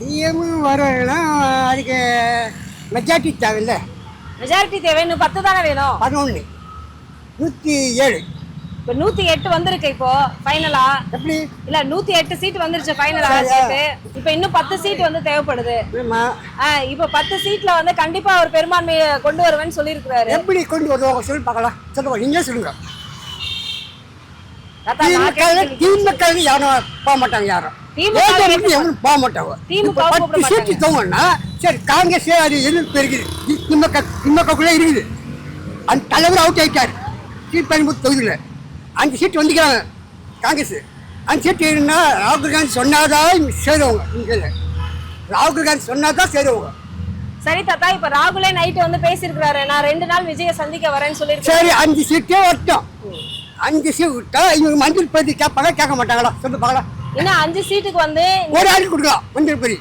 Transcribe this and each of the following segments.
CM வரணும்னா அதுக்கு majority தேவையில்ல. மெஜாரிட்டி தேவை, இன்னும் 10 தானே வேணும். 11 107 இப்போ 108 வந்திருக்கு இப்போ ஃபைனலா. எப்படி இல்ல 108 சீட் வந்துருச்சு ஃபைனலா சீட்டு. இப்போ இன்னும் 10 சீட் வந்து தேவைப்படுது. இப்போ 10 சீட்ல வந்து கண்டிப்பா அவர் பெரும்பான்மையை கொண்டு வருவேன்னு சொல்லியிருக்கிறாரு. எப்படி கொண்டு வருவாங்க சொல்லி பார்க்கலாம். சொல்லுங்க, நீங்களே சொல்லுங்க. திமுக யாரும் போக மாட்டாங்க, யாரும் போக மாட்டாங்க. சீட்டு தோங்கன்னா சரி, காங்கிரஸ் அது எதிர்ப்பு இருக்குது, திமுகக்குள்ளே இருக்குது. அந்த தலைவர் அவுட் ஆயிட்டார். சீட் 13 தொகுதியில் 5 சீட்டு வந்துக்கிறாங்க காங்கிரஸ். 5 சீட்டு இருந்தா ராகுல் காந்தி சொன்னாதான் சேருவாங்க. இங்கே ராகுல் காந்தி சொன்னாதான் சேருவாங்க. சரி தாத்தா, இப்ப ராகுலே நைட்டு வந்து பேசியிருக்கிறாரு, நான் 2 நாள் விஜய சந்திக்க வரேன்னு சொல்லியிருக்காரு. சரி, 5 சீட்டே வரட்டும். 5 சீட் விட்டா இவங்க மஞ்சள் பதி கேட்பாங்க, கேட்க மாட்டாங்களா சொல்லு பார்க்கலாம். இன்னும் 5 சீட்டுக்கு வந்து ஒரு ஆளுக்கு கொடுக்கலாம் மஞ்சள் பதி.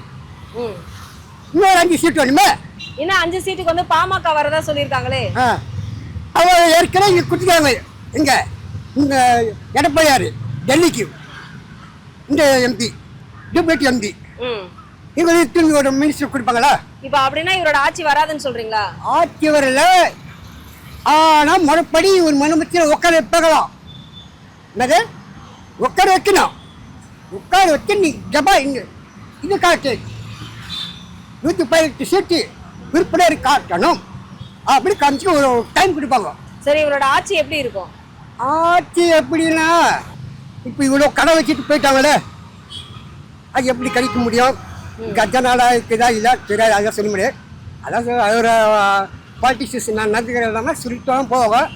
இன்னொரு 5 சீட் வேணுமே. இன்னும் 5 சீட்டுக்கு வந்து பாமக வரதா சொல்லியிருக்காங்களே. அவங்க ஏற்கனவே இங்கே கொடுத்துருக்காங்க. எங்க இந்த எடப்பாடியார் டெல்லிக்கு இந்த எம்பி டிப்யூட்டி எம்பி இவங்க ஒரு மினிஸ்டர் கொடுப்பாங்களா? இப்போ அப்படின்னா இவரோட ஆட்சி வராதுன்னு சொல்றீங்களா? ஆட்சி வரல, ஆனால் மறுபடி ஒரு மனுமத்தில் உட்கார வைப்பாங்களாம். என்னது உட்கார வைக்கணும். உட்கார வச்சு நீ ஜபா இங்கே இது காட்டு 118 சீட்டு விற்பனை காட்டணும் அப்படி காமிச்சு ஒரு டைம் கொடுப்பாங்க. சரி, இவரோட ஆட்சி எப்படி இருக்கும்? ஆட்சி எப்படின்னா இப்போ இவ்வளோ கடை வச்சுட்டு போயிட்டாங்களே, அது எப்படி கழிக்க முடியும்? கஜனாலா இருக்குதா இல்லை தெரியாது, அதான் சொல்ல முடியாது. அதான் அவர் பாலிட்டிக்ஸ் நான் நடந்துக்கிறதா சொல்லிட்டு போவேன்.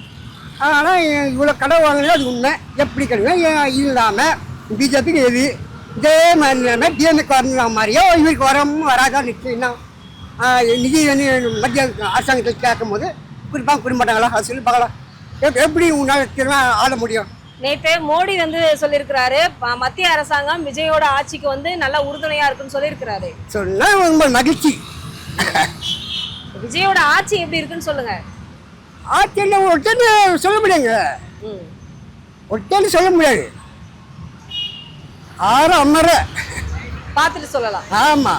ஆனால் இவ்வளோ கடை வாங்கினா அது உண்மை. எப்படி கிடைக்கும் இல்லாமல் பிஜேபிக்கு எது இதே மாதிரி டிஎம்கே வரணுங்கிற மாதிரியோ இவருக்கு வராதான் நிச்சயம். நிதி வந்து மத்திய அரசாங்கத்தை கேட்கும் போது கொடுப்பாங்க, கொடுக்க மாட்டாங்களா? அது சொல்லி பார்க்கலாம். எப்படி உங்களால் திரும்ப ஆட முடியும்? நேற்று மோடி வந்து சொல்லியிருக்கிறாரு, மத்திய அரசாங்கம் விஜயோட ஆட்சிக்கு வந்து நல்லா உறுதுணையா இருக்குன்னு சொல்லியிருக்கிறாரு. சொன்னா ரொம்ப மகிழ்ச்சி. விஜயோட ஆட்சி எப்படி இருக்குன்னு சொல்லுங்க. ஆட்சி என்ன ஒட்டன்னு சொல்ல முடியாங்க, ஒட்டன்னு சொல்ல முடியாது. 6 அமர பார்த்துட்டு சொல்லலாம். ஆமா,